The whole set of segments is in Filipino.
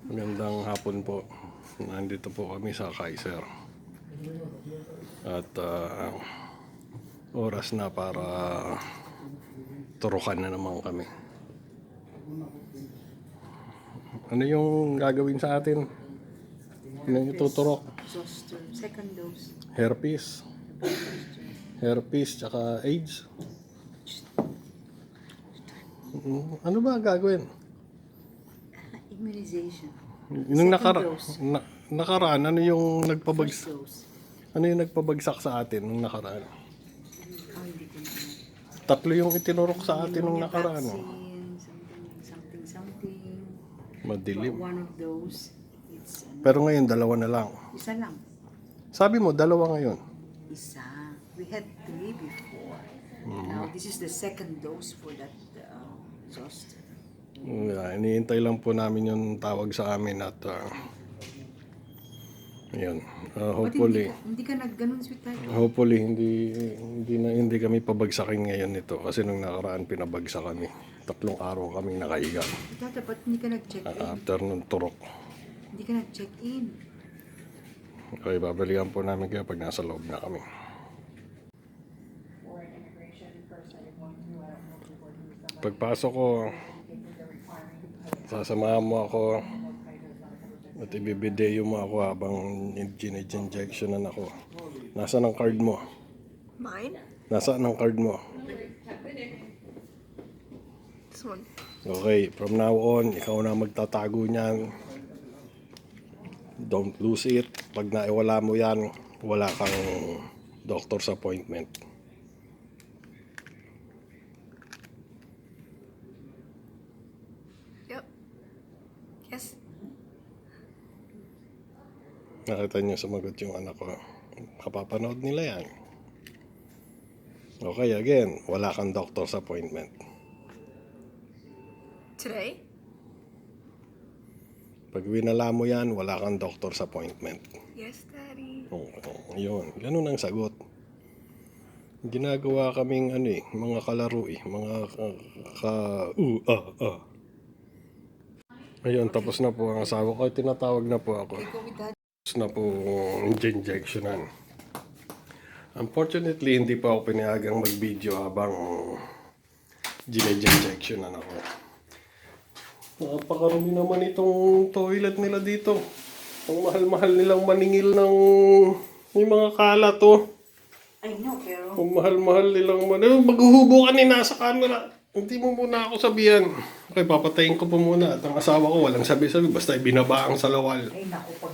Magandang hapon po. Nandito po kami sa Kaiser. At oras na para turukan na naman kami. Ano yung gagawin sa atin? Ano yung ituturok? Zoster, second dose. Herpes. Herpes tsaka AIDS. Ano ba gagawin? Immunization. Yung Second dose. nakaraan, ano yung First nagpabagsak? dose. Ano yung nagpabagsak sa atin nung nakaraan? Hindi ko na alam. Tatlo yung itinurok sa atin nung nakaraan. Vaccine, something. Madilim. One of those, it's Pero ngayon, dalawa na lang. isa lang. Sabi mo, dalawa ngayon. Isa. We had 3 before. Now, this is the second dose for that zoster. Iniintay lang po namin yung tawag sa amin at yun. Hopefully, Hindi ka nagganon, sweetheart? hopefully hindi kami pabagsakin ngayon nito kasi nung nakaraan pinabagsak kami. 3 araw kami nakahiga Dapat hindi ka nag-check-in. after nung turok. Hindi ka nag-check-in. Okay, babalikan po namin kayo pag nasa loob na kami. Pagpasok ko, sasamahan mo ako at ibibideo mo ako habang ginage-injectionan ako. Nasaan ang card mo? Mine? Nasaan ang card mo? This one. Okay, from now on, ikaw na magtatago niyan. Don't lose it. Pag naiwala mo yan, wala kang doctor's appointment. Yep. Yes. Nakita niyo sumagot yung anak ko. Kapapanood nila yan. Okay, again, wala kang doctor's appointment. Today? Pag winala mo yan, wala kang doctor's appointment. Yes, Daddy. Yun, ganun ang sagot. Ginagawa kaming mga kalaro mga Ayun, tapos na po ang asawa ko. Tinatawag na po ako. Go with that. Tapos na po injectionan. Unfortunately, hindi pa ako pinayagang mag-video habang ginejectionan ako. Napakarami naman itong toilet nila dito. Ang mahal-mahal nilang maningil ng may mga kalat to. I know, pero Ang mahal-mahal nilang maghuhubo ka ni nasa camera. Hindi mo muna ako sabihan. Okay, papatayin ko po muna. At ang asawa ko walang sabi-sabi. Basta ibinaba ang salawal. ay naku, pag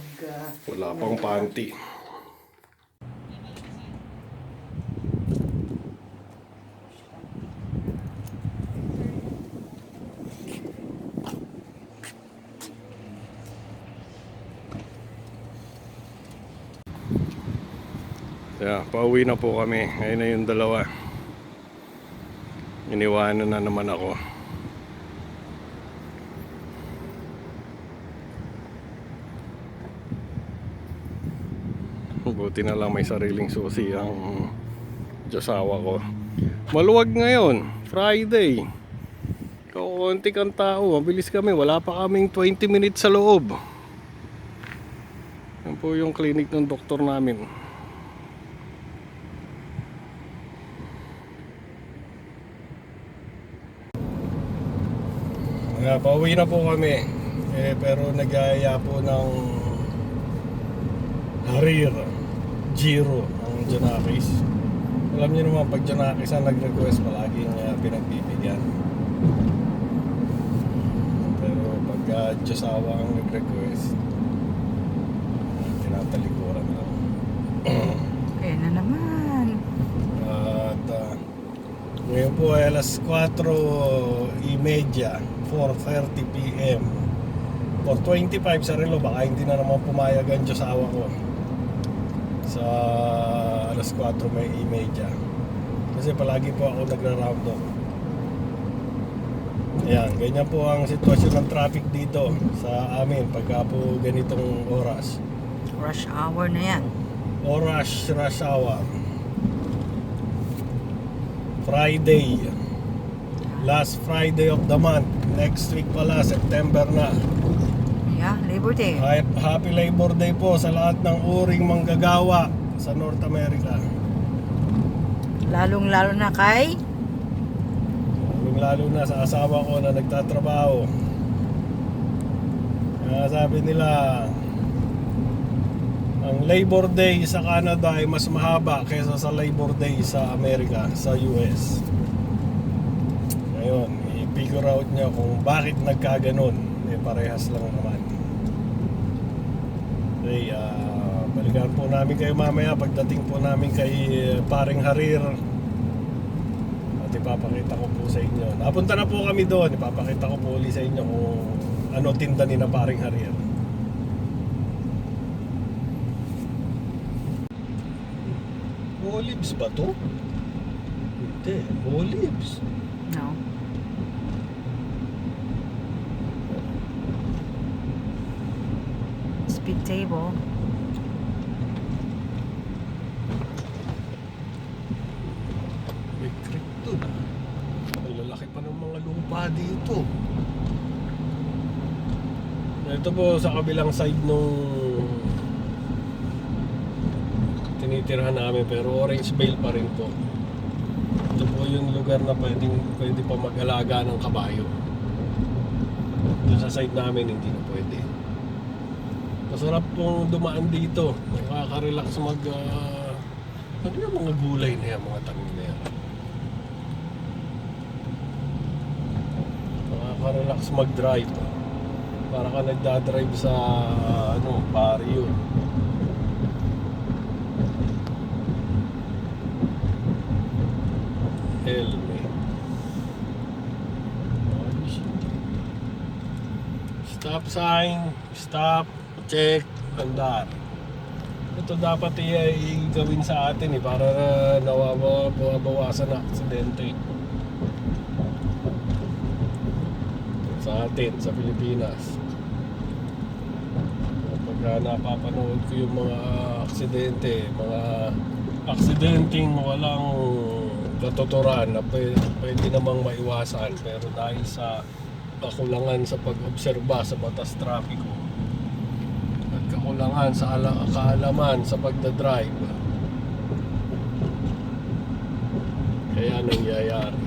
Wala pang panty. Yeah, pauwi na po kami. Ngayon na yung dalawa. Iniwanan na naman ako. Buti na lang may sariling susi ang Diyosawa ko. Maluwag ngayon, Friday. Kaunti kang tao, mabilis kami. Wala pa kaming 20 minutes sa loob. Yan po yung clinic ng doktor namin. Pauwi na po kami. Pero nag-aaya po ng Harir, Giro, ang Janakis. Alam niyo naman, pag Janakis ang nag-request, palaging pinagbibigyan. Pero pag Diyosawa ang nag-request, tinatalikuran lang. kaya na naman. At ngayon po ay alas 4:30, 4:30 p.m. 4:25 sa relo, baka hindi na naman pumayag ang Diyosawa ko sa alas 4:30. Kasi palagi po ako nagra-round up. Ayan, ganyan po ang sitwasyon ng traffic dito sa amin pagka po ganitong oras. Rush hour na yan. Rush hour. Friday. Last Friday of the month. Next week pala, September na. Yeah, Labor Day. Happy Labor Day po sa lahat ng uring manggagawa sa North America. Lalong-lalo na kay Lalo na sa asawa ko na nagtatrabaho. Kaya sabi nila, ang Labor Day sa Canada ay mas mahaba kaysa sa Labor Day sa Amerika, sa US. Ngayon, i-figure out nyo kung bakit nagkaganon. Parehas lang naman. Okay, balikan po namin kayo mamaya pagdating po namin kay Paring Harir. At ipapakita ko po sa inyo. Napunta na po kami doon. Ipapakita ko po ulit sa inyo kung ano tinda ni na Paring Harir. Olives ba to? Hindi, olives. no. Speed table. May creek doon ah. Ang lalaki pa ng mga lupa dito. Ito po sa kabilang side nung tinitirhan namin, pero Orange Vale pa rin po. Ito po yung lugar na pwede pa mag-alaga ng kabayo. Doon sa side namin hindi na pwede. Masarap pong dumaan dito. Nakaka-relax ano yung mga gulay na yan, mga tanim na yan. Nakaka-relax mag-drive. Para ka nagdadrive sa barrio. Helmet. Stop sign, stop, check, andar. Ito dapat i-gawin sa atin para nawawasan na aksidente. Sa atin, sa Pilipinas. Pagka napapanood ko yung mga aksidente, mga aksidenteng walang katuturan na pwede namang maiwasan, pero dahil sa kakulangan sa pag-obserba sa batas trapiko at kakulangan sa kaalaman sa pagdadrive, kaya nangyayari.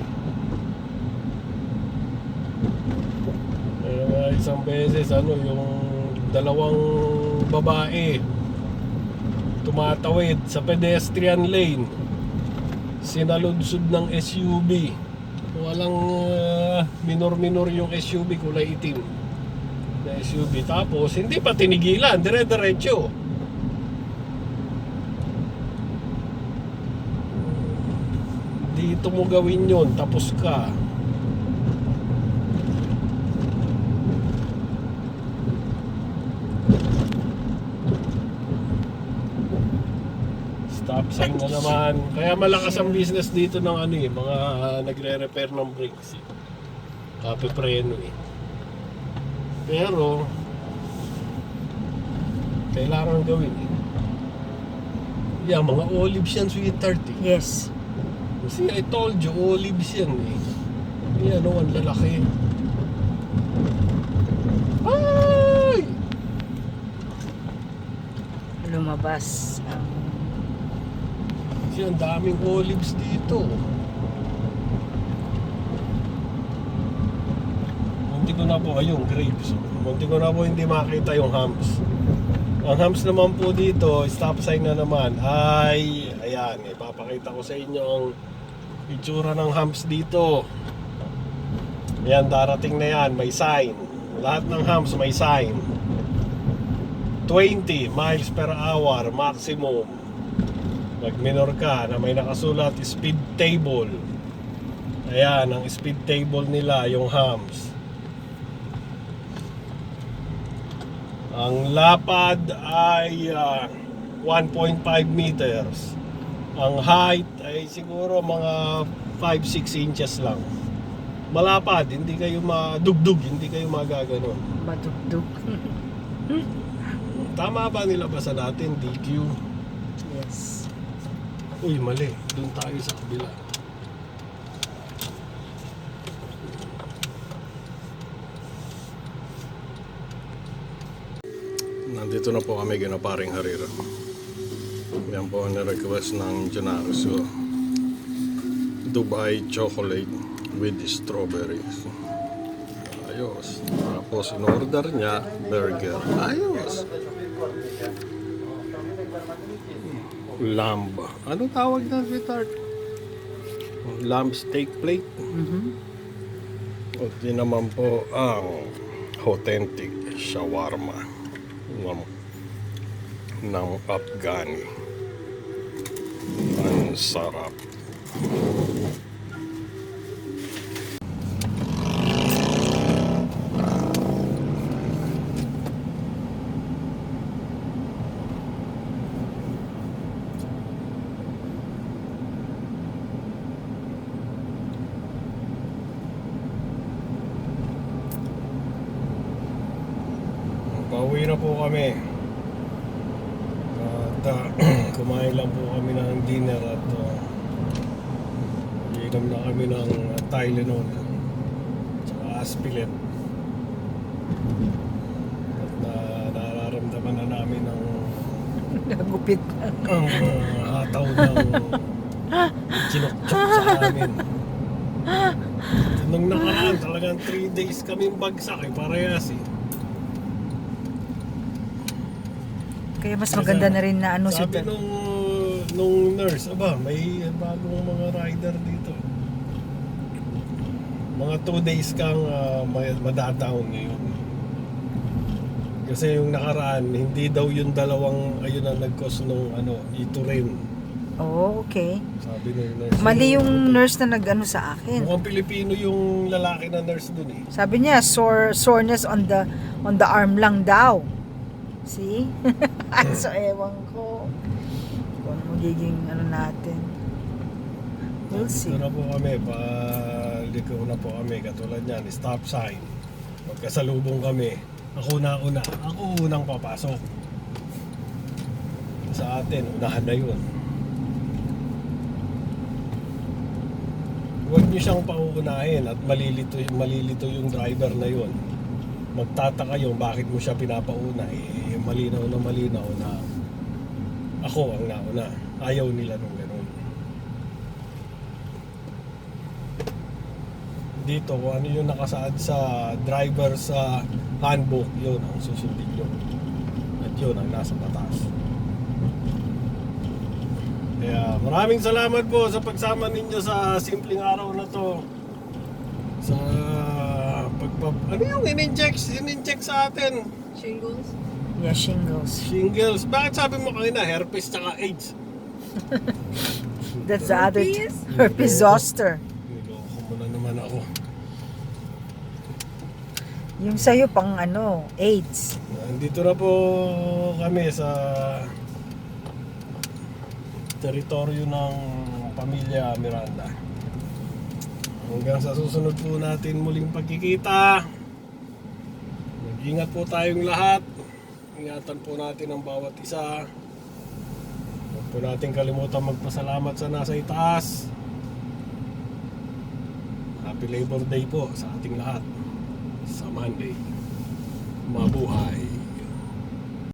Isang beses yung dalawang babae tumatawid sa pedestrian lane, sinaludsod ng SUV. Walang minor-minor yung SUV, kulay itim na SUV. Tapos hindi pa tinigilan, dire-diretso. Dito mo gawin yun, tapos ka. Stop sign na naman. Kaya malakas ang business dito ng mga nagre-repair ng brakes. Kape-preno Pero kailangan gawin Yeah, mga olives yan, sweetheart Yes. Kasi I told you, olives yan Yan ang lalaki. Ay! Lumabas. Kasi ang daming olives dito. Munti ko na po, ayun, grapes. Munti ko na po hindi makita yung hams. Ang hams naman po dito, stop sign na naman. Ayan, ipapakita ko sa inyo ang itsura ng hams dito. Ayan, darating na yan, may sign. Lahat ng hams may sign. 20 miles per hour maximum. Pag minor ka na may nakasulat speed table. Ayan, ang speed table nila, yung hams. Ang lapad ay 1.5 meters. Ang height ay siguro mga 5-6 inches lang. Malapad, hindi kayo madugdug, hindi kayo magaganon. Madugdug. Tama ba nilabasa natin, DQ? Yes. Uy, mali. Doon tayo sa kabila. Nandito na po kami kina paring Harira. Yan po ang request ng Junarus. So, Dubai chocolate with strawberries. Ayos. Tapos in-order niya burger. Ayos. Lamb. Ano tawag na, sweetheart? Lamb steak plate. At yun naman po ang authentic shawarma ng Afghani. Ang sarap. Pauwi na po kami. At kumain lang po kami ng dinner at inom na kami ng Tylenol at Aspirin. At nararamdaman na namin ang Nagupit. ang hataw ng chinokchok sa amin. Nung nakaraan talagang 3 days kaming bagsak parehas eh. Kaya mas maganda na rin na ano sa Sabi nung nurse, may bagong mga rider dito. Mga 2 days kang madadown ngayon. Kasi yung nakaraan, hindi daw yung dalawang ayun ang nag-cause nung ito rin. Oh, okay. Sabi nung nurse. Mali yung nurse na nag-ano sa akin. Mukhang Pilipino yung lalaki na nurse dun eh. Sabi niya soreness on the arm lang daw. See? So ewan ko kung ano magiging natin. We'll see. Dito na po kami, paliko na po kami. Katulad yan, stop sign. Magkasalubong kami. Ako unang papasok. Sa atin, unahan na yun. Huwag niyo siyang pauunahin at malilito yung driver na yun. Magtataka yung bakit mo siya pinapauna. Malinaw na ako ang nauna. Ayaw nila nung ganun. Dito, kung ano yung nakasaad sa driver sa handbook, yun ang susundin yun. At yun ang nasa batas. Kaya maraming salamat po sa pagsama ninyo sa simpleng araw na to. Sa ano yung in-inject sa atin? Shingles? Yeah, shingles. Shingles. Bakit sabi mo kanina herpes tsaka AIDS? That's the other Herpes? herpes zoster. Niloko mo na naman ako. Yung sa'yo pang AIDS. Nandito na po kami sa teritoryo ng pamilya Miranda. Hanggang sa susunod po natin muling pagkikita. Mag-ingat po tayong lahat. Ingatan po natin ang bawat isa. Huwag po natin kalimutan magpasalamat sa nasa itaas. Happy Labor Day po sa ating lahat. Sa Monday. Mabuhay.